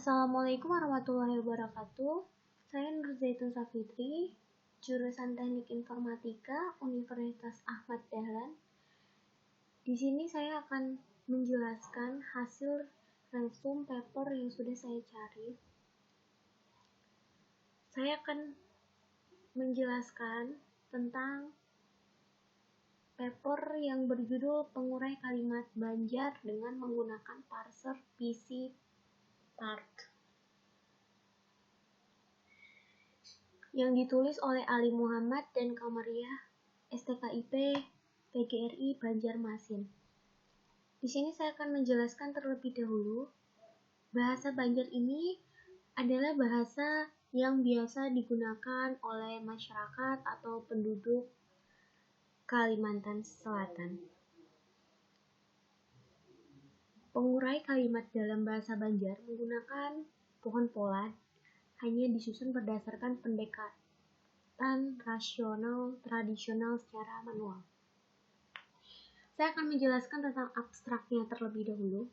Assalamualaikum warahmatullahi wabarakatuh. Saya Nur Zaitun Safitri, jurusan Teknik Informatika Universitas Ahmad Dahlan. Di sini saya akan menjelaskan hasil resume paper yang sudah saya cari. Saya akan menjelaskan tentang paper yang berjudul Pengurai Kalimat Banjar dengan menggunakan parser PyPart, yang ditulis oleh Ali Muhammad dan Kamariah, STKIP, PGRI Banjarmasin. Di sini saya akan menjelaskan terlebih dahulu, bahasa Banjar ini adalah bahasa yang biasa digunakan oleh masyarakat atau penduduk Kalimantan Selatan. Pengurai kalimat dalam bahasa Banjar menggunakan pohon pola hanya disusun berdasarkan pendekatan rasional tradisional secara manual. Saya akan menjelaskan tentang abstraknya terlebih dahulu.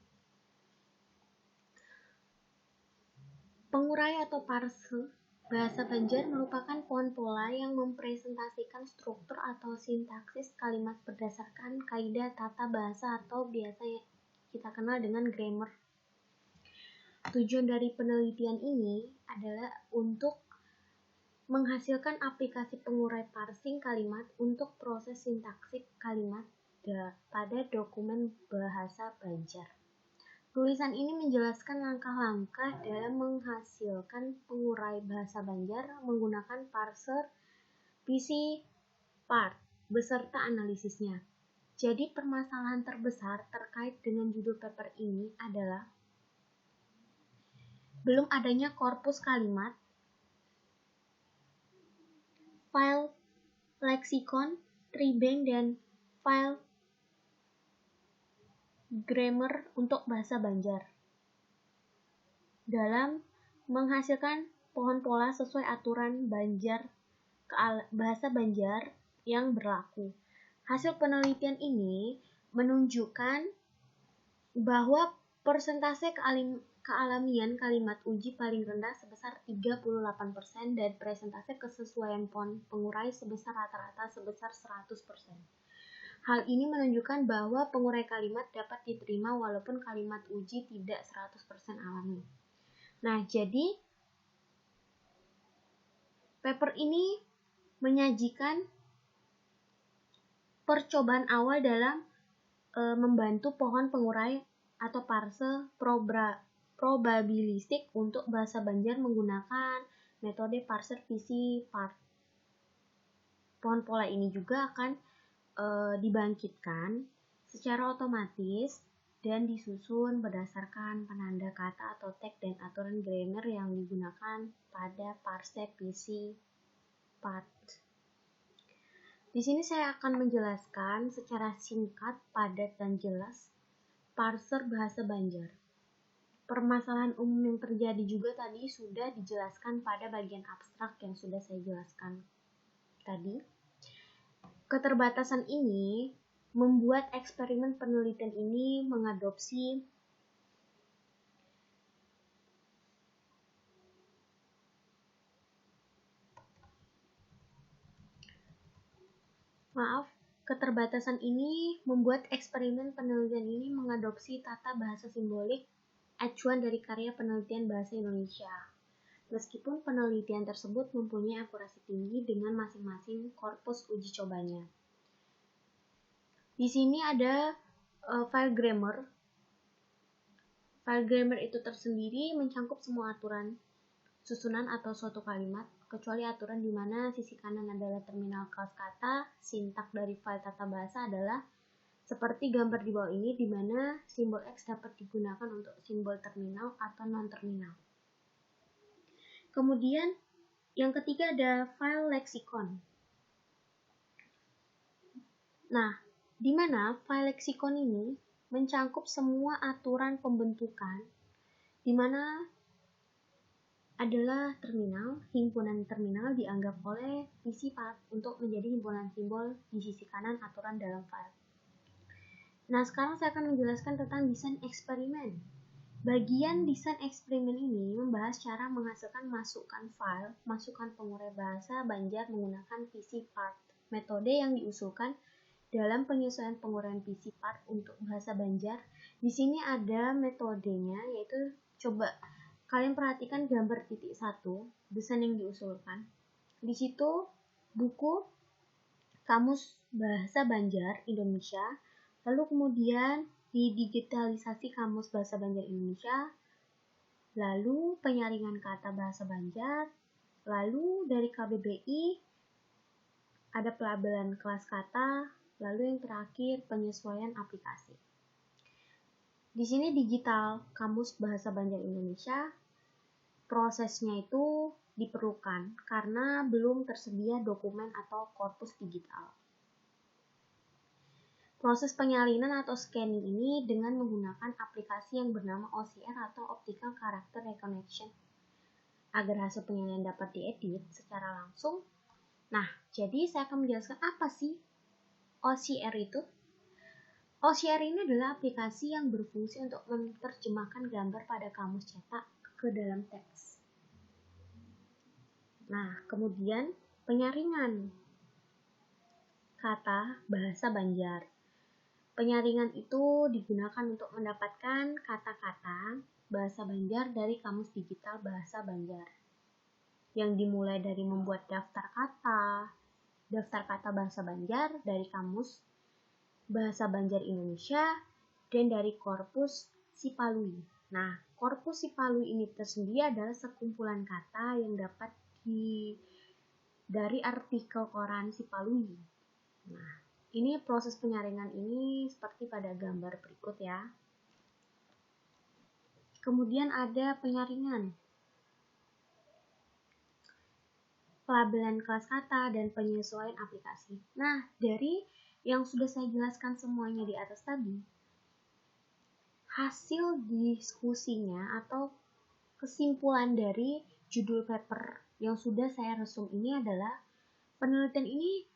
Pengurai atau parse bahasa Banjar merupakan pohon pola yang mempresentasikan struktur atau sintaksis kalimat berdasarkan kaidah tata bahasa atau biasa yang kita kenal dengan grammar. Tujuan dari penelitian ini adalah untuk menghasilkan aplikasi pengurai parsing kalimat untuk proses sintaksis kalimat pada dokumen bahasa Banjar. Tulisan ini menjelaskan langkah-langkah dalam menghasilkan pengurai bahasa Banjar menggunakan parser PyPart beserta analisisnya. Jadi permasalahan terbesar terkait dengan judul paper ini adalah belum adanya korpus kalimat, file leksikon, tribank, dan file grammar untuk bahasa Banjar dalam menghasilkan pohon pola sesuai aturan bahasa Banjar yang berlaku. Hasil penelitian ini menunjukkan bahwa persentase kealamian kalimat uji paling rendah sebesar 38% dan persentase kesesuaian pengurai sebesar rata-rata sebesar 100%. Hal ini menunjukkan bahwa pengurai kalimat dapat diterima walaupun kalimat uji tidak 100% alami. Nah, jadi paper ini menyajikan percobaan awal dalam membantu pohon pengurai atau parse probabilistik untuk bahasa Banjar menggunakan metode parser PyPart. Pohon pola ini juga akan dibangkitkan secara otomatis dan disusun berdasarkan penanda kata atau tag dan aturan grammar yang digunakan pada parser PyPart. Di sini saya akan menjelaskan secara singkat, padat, dan jelas parser bahasa Banjar. Permasalahan umum yang terjadi juga tadi sudah dijelaskan pada bagian abstrak yang sudah saya jelaskan tadi. Keterbatasan ini membuat eksperimen penelitian ini mengadopsi tata bahasa simbolik acuan dari karya penelitian bahasa Indonesia. Meskipun penelitian tersebut mempunyai akurasi tinggi dengan masing-masing korpus uji cobanya. Di sini ada file grammar. File grammar itu tersendiri mencangkup semua aturan susunan atau suatu kalimat, kecuali aturan di mana sisi kanan adalah terminal kelas kata. Sintak dari file tata bahasa adalah seperti gambar di bawah ini, di mana simbol X dapat digunakan untuk simbol terminal atau non-terminal. Kemudian yang ketiga ada file leksikon. Nah, di mana file leksikon ini mencangkup semua aturan pembentukan, di mana adalah terminal, himpunan terminal dianggap oleh PyPart untuk menjadi himpunan simbol di sisi kanan aturan dalam file. Nah, sekarang saya akan menjelaskan tentang desain eksperimen. Bagian desain eksperimen ini membahas cara menghasilkan masukan pengurai bahasa Banjar menggunakan PC-Part, metode yang diusulkan dalam penyesuaian penguraian PC-Part untuk bahasa Banjar. Di sini ada metodenya, yaitu coba kalian perhatikan gambar titik 1, desain yang diusulkan. Di situ buku Kamus Bahasa Banjar Indonesia, lalu kemudian didigitalisasi Kamus Bahasa Banjar Indonesia, lalu penyaringan kata bahasa Banjar, lalu dari KBBI ada pelabelan kelas kata, lalu yang terakhir penyesuaian aplikasi. Di sini digital Kamus Bahasa Banjar Indonesia, prosesnya itu diperlukan karena belum tersedia dokumen atau korpus digital. Proses penyalinan atau scanning ini dengan menggunakan aplikasi yang bernama OCR atau Optical Character Recognition agar hasil penyalinan dapat diedit secara langsung. Nah, jadi saya akan menjelaskan apa sih OCR itu. OCR ini adalah aplikasi yang berfungsi untuk menerjemahkan gambar pada kamus cetak ke dalam teks. Nah, kemudian penyaringan kata bahasa Banjar. Penyaringan itu digunakan untuk mendapatkan kata-kata bahasa Banjar dari kamus digital bahasa Banjar. Yang dimulai dari membuat daftar kata bahasa Banjar dari kamus bahasa Banjar Indonesia dan dari korpus Sipalui. Nah, korpus Sipalui ini tersendiri adalah sekumpulan kata yang dapat dari artikel koran Sipalui. Nah, ini proses penyaringan ini seperti pada gambar berikut ya. Kemudian ada penyaringan, pelabelan kelas kata, dan penyesuaian aplikasi. Nah, dari yang sudah saya jelaskan semuanya di atas tadi, hasil diskusinya atau kesimpulan dari judul paper yang sudah saya resum ini adalah penelitian ini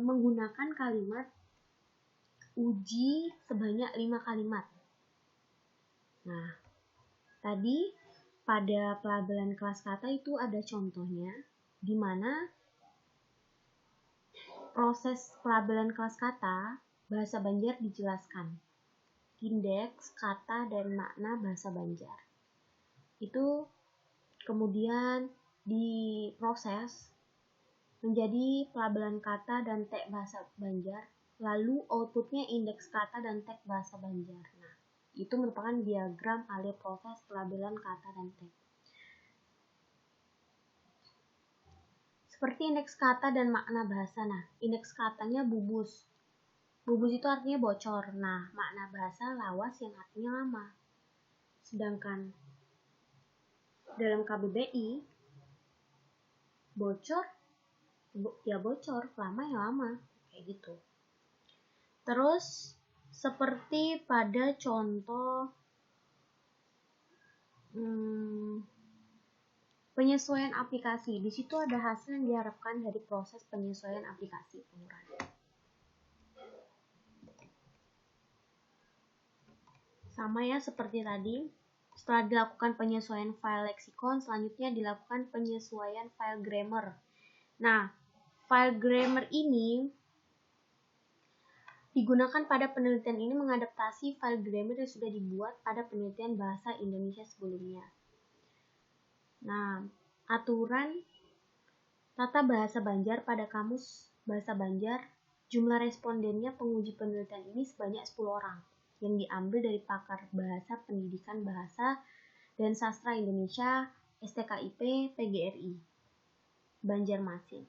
menggunakan kalimat uji sebanyak 5 kalimat. Nah, tadi pada pelabelan kelas kata itu ada contohnya, di mana proses pelabelan kelas kata bahasa Banjar dijelaskan. Indeks, kata, dan makna bahasa Banjar. Itu kemudian diproses menjadi pelabelan kata dan teks bahasa Banjar, lalu outputnya indeks kata dan teks bahasa Banjar. Nah, itu merupakan diagram alur proses pelabelan kata dan teks. Seperti indeks kata dan makna bahasa. Nah, indeks katanya bubus. Bubus itu artinya bocor. Nah, makna bahasa lawas yang artinya lama. Sedangkan dalam KBBI, bocor ya bocor, lama ya lama, kayak gitu. Terus seperti pada contoh penyesuaian aplikasi, di situ ada hasil yang diharapkan dari proses penyesuaian aplikasi penguraian. Sama ya seperti tadi. Setelah dilakukan penyesuaian file leksikon, selanjutnya dilakukan penyesuaian file grammar. Nah, file grammar ini digunakan pada penelitian ini mengadaptasi file grammar yang sudah dibuat pada penelitian bahasa Indonesia sebelumnya. Nah, aturan tata bahasa Banjar pada kamus bahasa Banjar, jumlah respondennya penguji penelitian ini sebanyak 10 orang yang diambil dari pakar bahasa pendidikan bahasa dan sastra Indonesia STKIP PGRI Banjarmasin.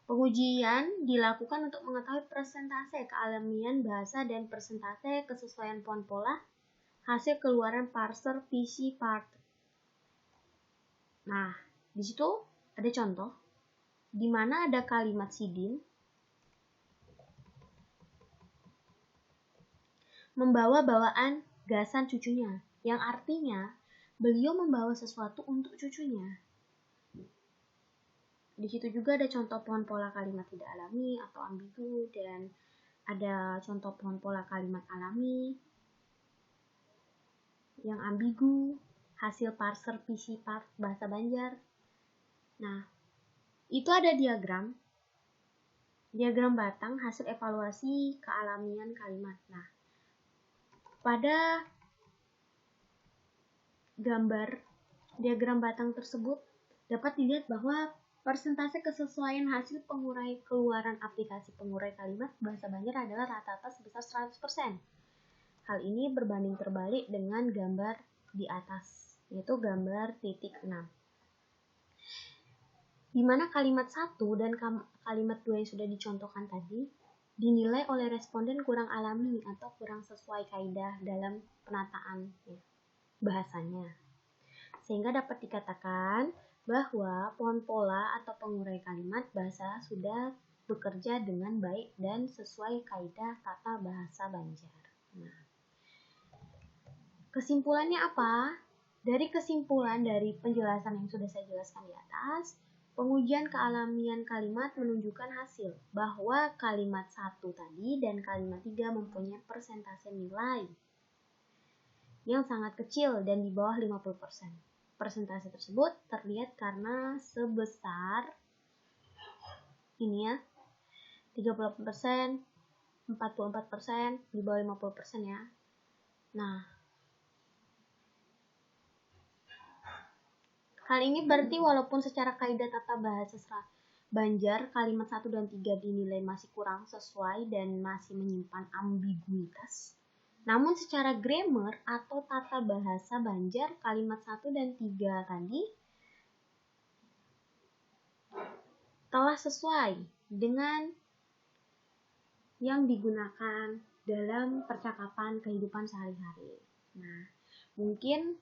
Pengujian dilakukan untuk mengetahui persentase kealamian bahasa dan persentase kesesuaian pohon pola hasil keluaran parser PC-Part. Nah, di situ ada contoh di mana ada kalimat Sidin membawa bawaan gasan cucunya, yang artinya beliau membawa sesuatu untuk cucunya. Di situ juga ada contoh pohon pola kalimat tidak alami atau ambigu, dan ada contoh pohon pola kalimat alami. yang ambigu, hasil parser PC bahasa Banjar. Nah, itu ada diagram batang hasil evaluasi kealamian kalimat. Nah, pada diagram batang tersebut dapat dilihat bahwa persentase kesesuaian hasil pengurai keluaran aplikasi pengurai kalimat bahasa Banjar adalah rata-rata sebesar 100%. Hal ini berbanding terbalik dengan gambar di atas, yaitu gambar titik 6. Di mana kalimat 1 dan kalimat 2 yang sudah dicontohkan tadi dinilai oleh responden kurang alami atau kurang sesuai kaidah dalam penataan bahasanya. Sehingga dapat dikatakan bahwa pohon pola atau pengurai kalimat bahasa sudah bekerja dengan baik dan sesuai kaidah tata bahasa Banjar. Nah, kesimpulannya apa? Dari kesimpulan dari penjelasan yang sudah saya jelaskan di atas, pengujian kealamian kalimat menunjukkan hasil bahwa kalimat 1 tadi dan kalimat 3 mempunyai persentase nilai yang sangat kecil dan di bawah 50%. Persentase tersebut terlihat karena sebesar ini ya, 38%, 44%, di bawah 50% ya. Nah, hal ini berarti walaupun secara kaidah tata bahasa Banjar kalimat 1 dan 3 dinilai masih kurang sesuai dan masih menyimpan ambiguitas. Namun secara grammar atau tata bahasa Banjar kalimat 1 dan 3 tadi telah sesuai dengan yang digunakan dalam percakapan kehidupan sehari-hari. Nah, mungkin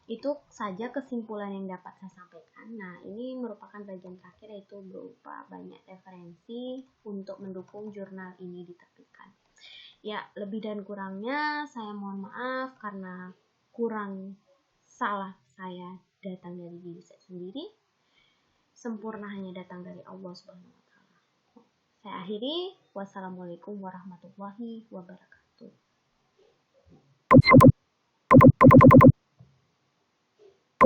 itu saja kesimpulan yang dapat saya sampaikan. Nah, ini merupakan bagian terakhir, yaitu berupa banyak referensi untuk mendukung jurnal ini diterbitkan. Ya, lebih dan kurangnya saya mohon maaf karena kurang salah saya datang dari diri saya sendiri. Sempurna hanya datang dari Allah Subhanahu wa taala. Saya akhiri. Wassalamualaikum warahmatullahi wabarakatuh.